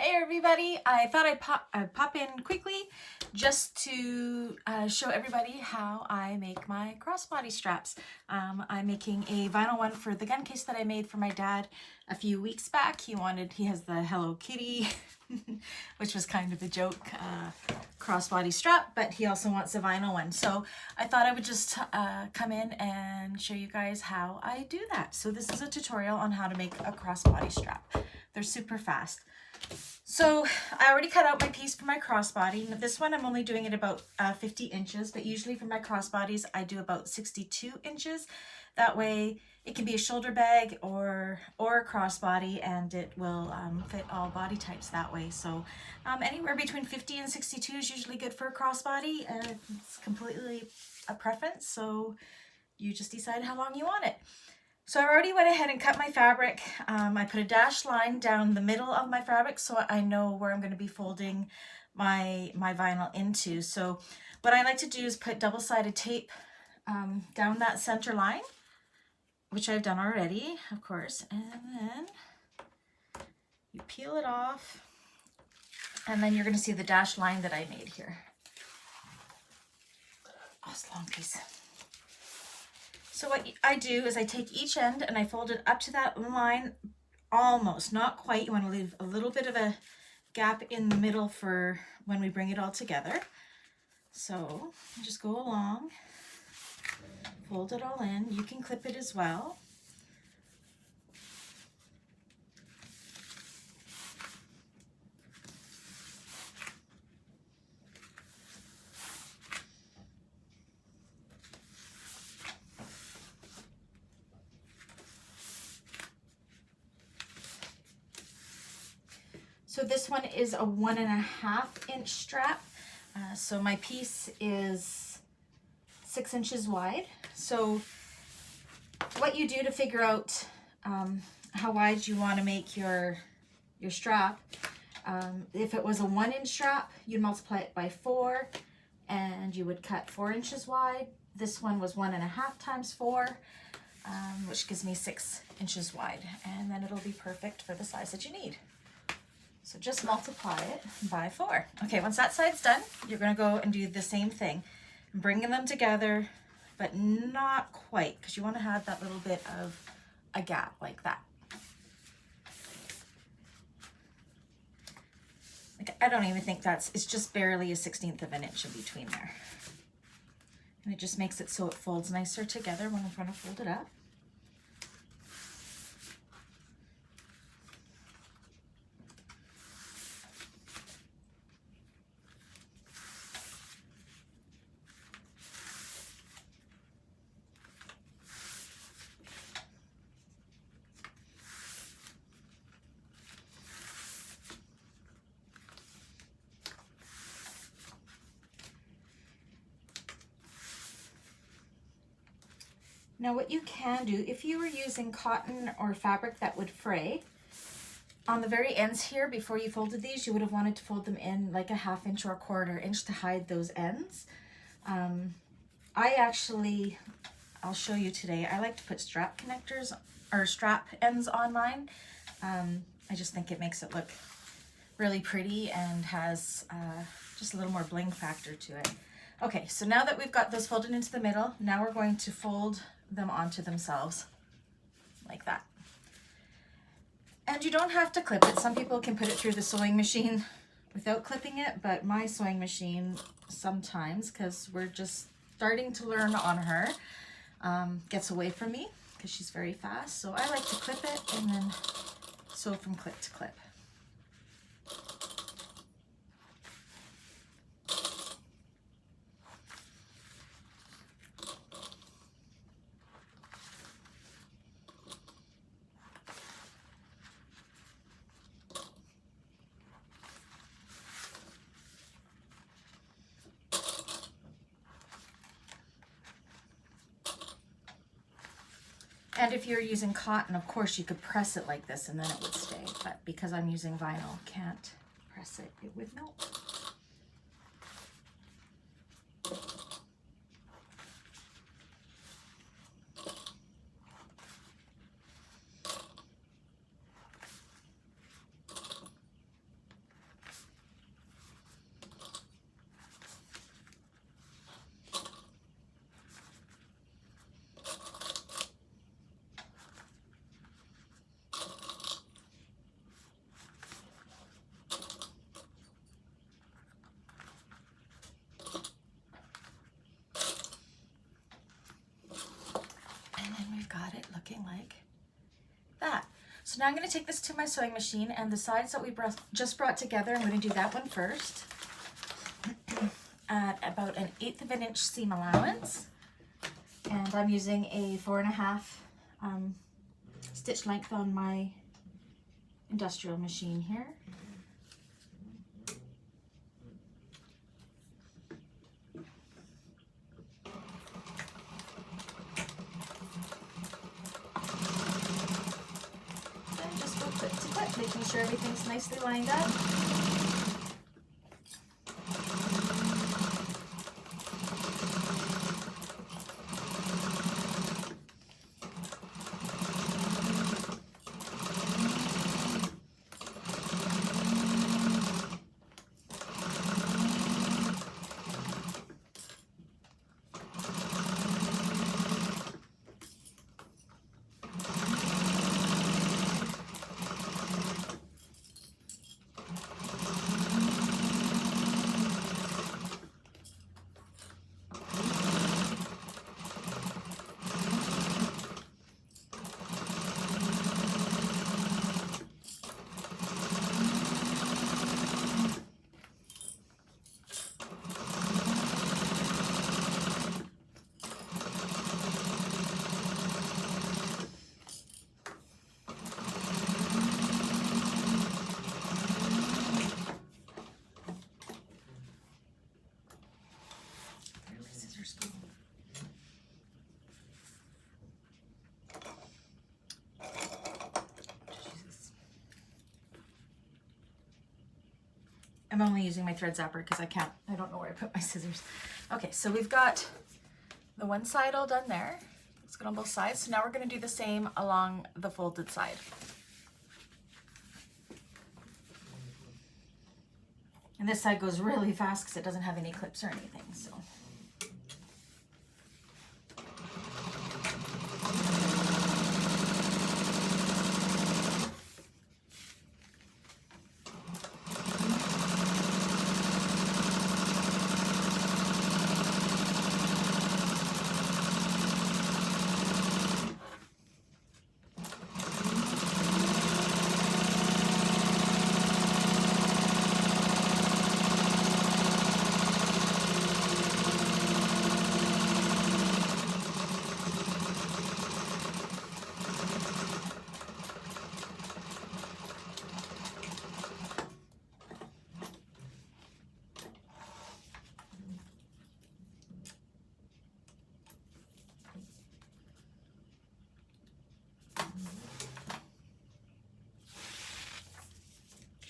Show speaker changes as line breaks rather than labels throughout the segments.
Hey everybody, I thought I'd pop in quickly just to show everybody how I make my crossbody straps. I'm making a vinyl one for the gun case that I made for my dad a few weeks back. He has the Hello Kitty, which was kind of a joke, crossbody strap, but he also wants a vinyl one. So I thought I would just come in and show you guys how I do that. So this is a tutorial on how to make a crossbody strap. They're super fast. So I already cut out my piece for my crossbody. Now this one I'm only doing it about 50 inches, but usually for my crossbodies I do about 62 inches. That way it can be a shoulder bag or a crossbody, and it will fit all body types that way. So anywhere between 50 and 62 is usually good for a crossbody. It's completely a preference, so you just decide how long you want it. So I already went ahead and cut my fabric. I put a dashed line down the middle of my fabric so I know where I'm going to be folding my vinyl into. So what I like to do is put double-sided tape down that center line, which I've done already, of course, and then you peel it off, and then you're going to see the dashed line that I made here. Oh, it's a long piece. So what I do is I take each end and I fold it up to that line, almost, not quite. You want to leave a little bit of a gap in the middle for when we bring it all together. So just go along, fold it all in. You can clip it as well. So this one is a 1.5 inch strap. So my piece is 6 inches wide. So what you do to figure out how wide you want to make your strap, if it was a 1 inch strap, you'd multiply it by 4 and you would cut 4 inches wide. This one was 1.5 times 4, which gives me 6 inches wide, and then it'll be perfect for the size that you need. So just multiply it by 4. Okay, once that side's done, you're going to go and do the same thing, bringing them together, but not quite, because you want to have that little bit of a gap like that. Like, I don't even think it's just barely a 1/16 of an inch in between there. And it just makes it so it folds nicer together when I'm trying to fold it up. Now what you can do, if you were using cotton or fabric that would fray, on the very ends here, before you folded these, you would have wanted to fold them in like a 1/2 inch or a 1/4 inch to hide those ends. I'll show you today, I like to put strap connectors or strap ends on mine. I just think it makes it look really pretty and has just a little more bling factor to it. Okay, so now that we've got those folded into the middle, now we're going to fold them onto themselves like that. And you don't have to clip it. Some people can put it through the sewing machine without clipping it, but my sewing machine sometimes, because we're just starting to learn on her, gets away from me because she's very fast. So I like to clip it and then sew from clip to clip. And if you're using cotton, of course, you could press it like this and then it would stay. But because I'm using vinyl, can't press it, it would melt. that. So now I'm going to take this to my sewing machine, and the sides that we just brought together, I'm going to do that one first at about an 1/8 of an inch seam allowance. And I'm using a 4.5 stitch length on my industrial machine here. And just go clip to clip, making sure everything's nicely lined up. I'm only using my thread zapper because I don't know where I put my scissors. Okay, so we've got the one side all done there. It's good on both sides. So now we're going to do the same along the folded side. And this side goes really fast because it doesn't have any clips or anything, so.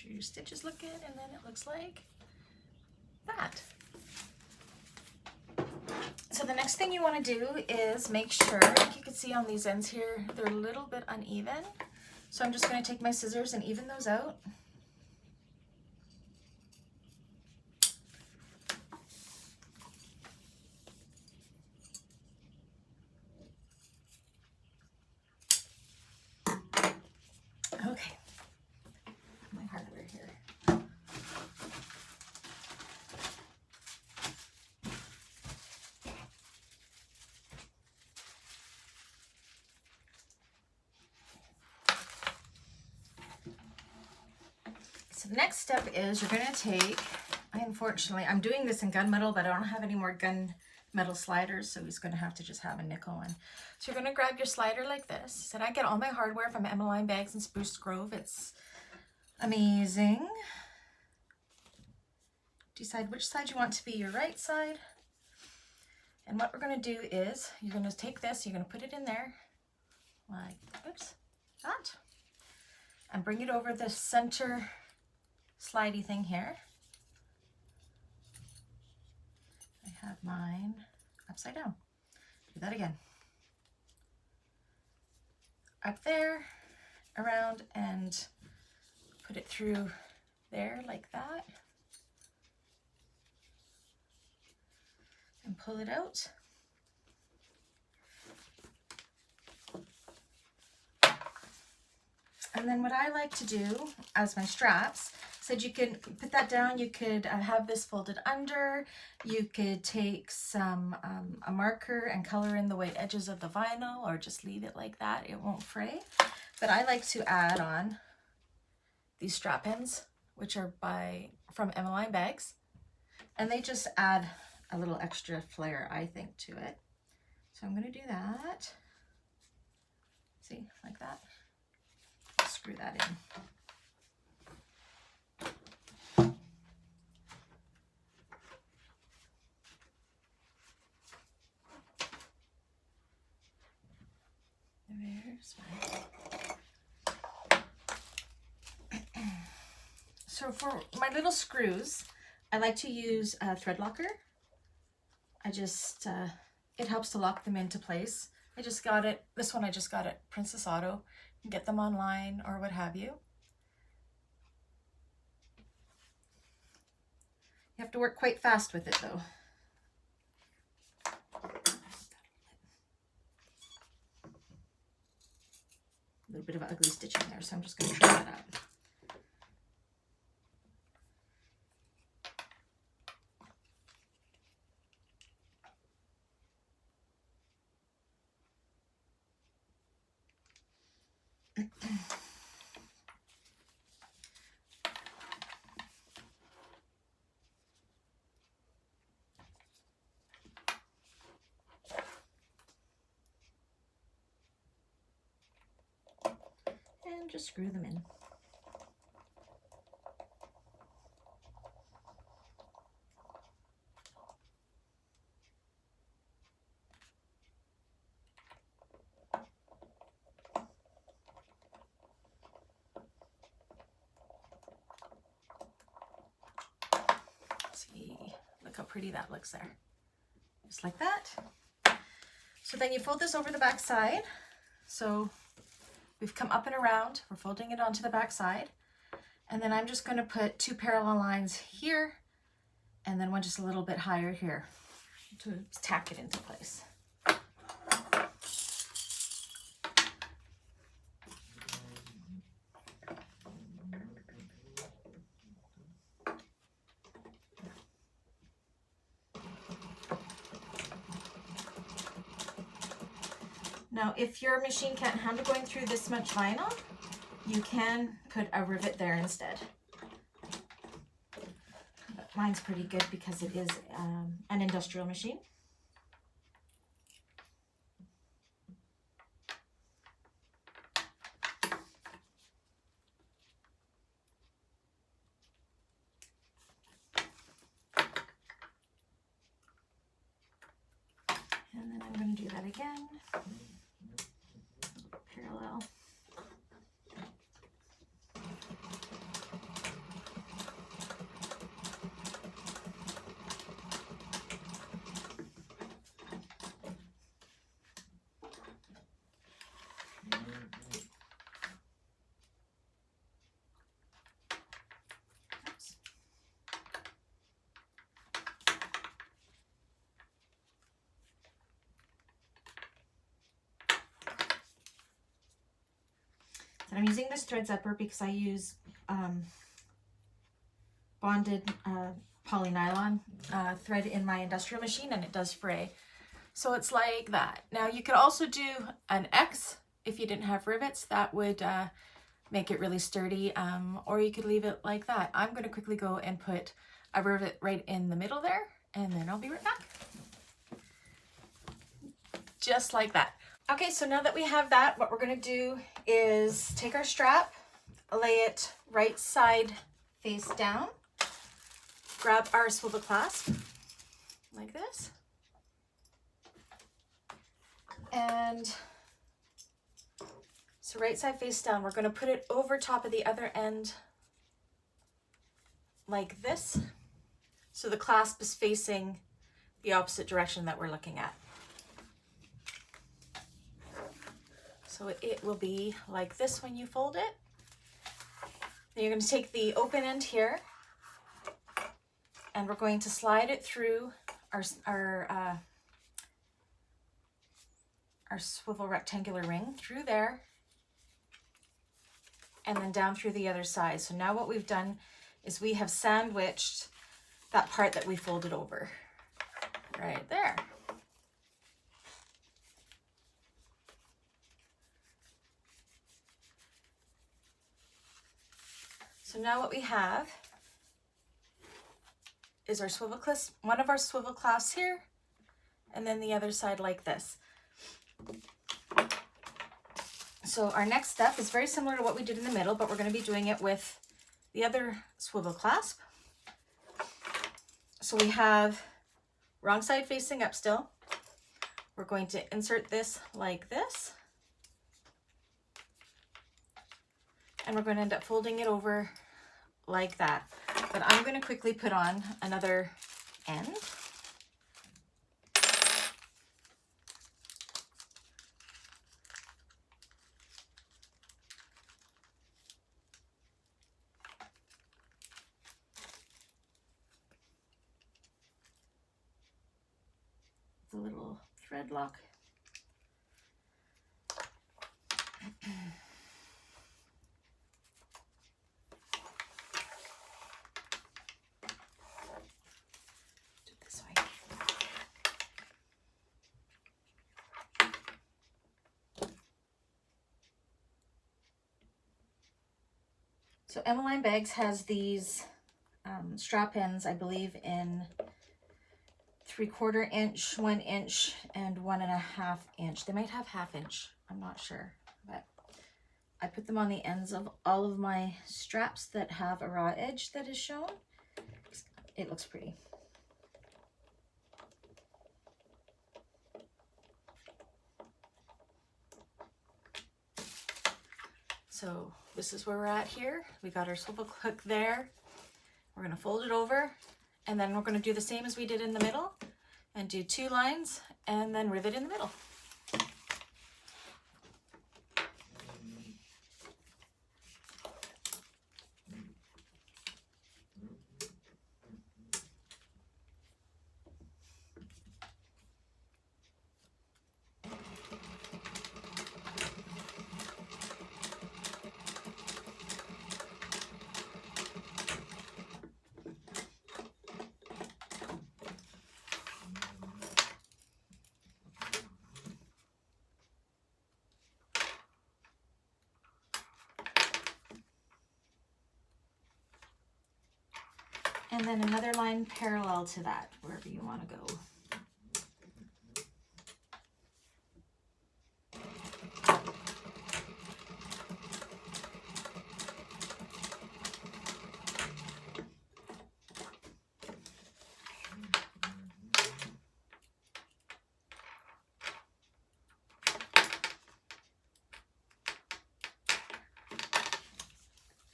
Your stitches look good, and then it looks like that. So the next thing you want to do is make sure, like you can see on these ends here, they're a little bit uneven. So I'm just going to take my scissors and even those out. Okay. My hardware here. So the next step is you're going to take, I'm doing this in gunmetal, but I don't have any more gunmetal sliders, so he's going to have to just have a nickel one. So you're going to grab your slider like this. And I get all my hardware from Emmeline Bags in Spruce Grove. It's amazing. Decide which side you want to be your right side. And what we're going to do is you're going to take this, you're going to put it in there like, oops, that, and bring it over the center slidey thing here. I have mine upside down. Do that again. Up there, around, and put it through there like that. And pull it out. And then what I like to do as my straps said you can put that down. You could have this folded under. You could take some a marker and color in the white edges of the vinyl, or just leave it like that. It won't fray. But I like to add on these strap ends, which are from Emmeline Bags, and they just add a little extra flair, I think, to it. So I'm going to do that. See, like that. Screw that in. There's my... So for my little screws, I like to use a thread locker. I just, it helps to lock them into place. I just got it, this one I just got at Princess Auto. You can get them online or what have you. You have to work quite fast with it though. A little bit of ugly stitching there, so I'm just going to trim that out. And just screw them in. See, look how pretty that looks there. Just like that. So then you fold this over the back side. So we've come up and around, we're folding it onto the back side. And then I'm just going to put 2 parallel lines here and then one just a little bit higher here to tack it into place. Now, if your machine can't handle going through this much vinyl, you can put a rivet there instead. But mine's pretty good because it is an industrial machine. And then I'm going to do that again. Parallel. And I'm using this thread zipper because I use bonded polynylon thread in my industrial machine, and it does fray. So it's like that. Now you could also do an X if you didn't have rivets. That would make it really sturdy, or you could leave it like that. I'm going to quickly go and put a rivet right in the middle there, and then I'll be right back. Just like that. Okay, so now that we have that, what we're going to do is take our strap, lay it right side face down, grab our swivel clasp like this, and so right side face down, we're going to put it over top of the other end like this, so the clasp is facing the opposite direction that we're looking at. So it will be like this when you fold it. Then you're going to take the open end here, and we're going to slide it through our swivel rectangular ring through there, and then down through the other side. So now what we've done is we have sandwiched that part that we folded over right there. So now what we have is our swivel clasp, one of our swivel clasps here, and then the other side like this. So our next step is very similar to what we did in the middle, but we're going to be doing it with the other swivel clasp. So we have wrong side facing up still. We're going to insert this like this. And we're going to end up folding it over like that. But I'm going to quickly put on another end. The little thread lock. So Emmeline Bags has these strap ends, I believe, in 3/4 inch, 1 inch, and 1.5 inch. They might have 1/2 inch, I'm not sure, but I put them on the ends of all of my straps that have a raw edge that is shown. It looks pretty. So this is where we're at here. We got our swivel hook there. We're going to fold it over, and then we're going to do the same as we did in the middle and do 2 lines and then rivet in the middle. And then another line parallel to that, wherever you want to go.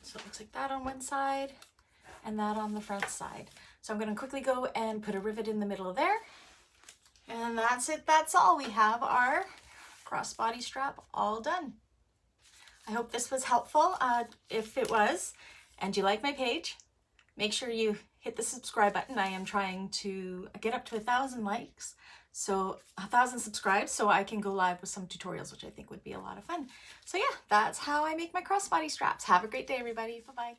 So it looks like that on one side and that on the front side. So I'm going to quickly go and put a rivet in the middle there. And that's it. That's all. We have our crossbody strap all done. I hope this was helpful. If it was, and you like my page, make sure you hit the subscribe button. I am trying to get up to 1,000 likes, so 1,000 subscribes, so I can go live with some tutorials, which I think would be a lot of fun. So yeah, that's how I make my crossbody straps. Have a great day, everybody. Bye-bye.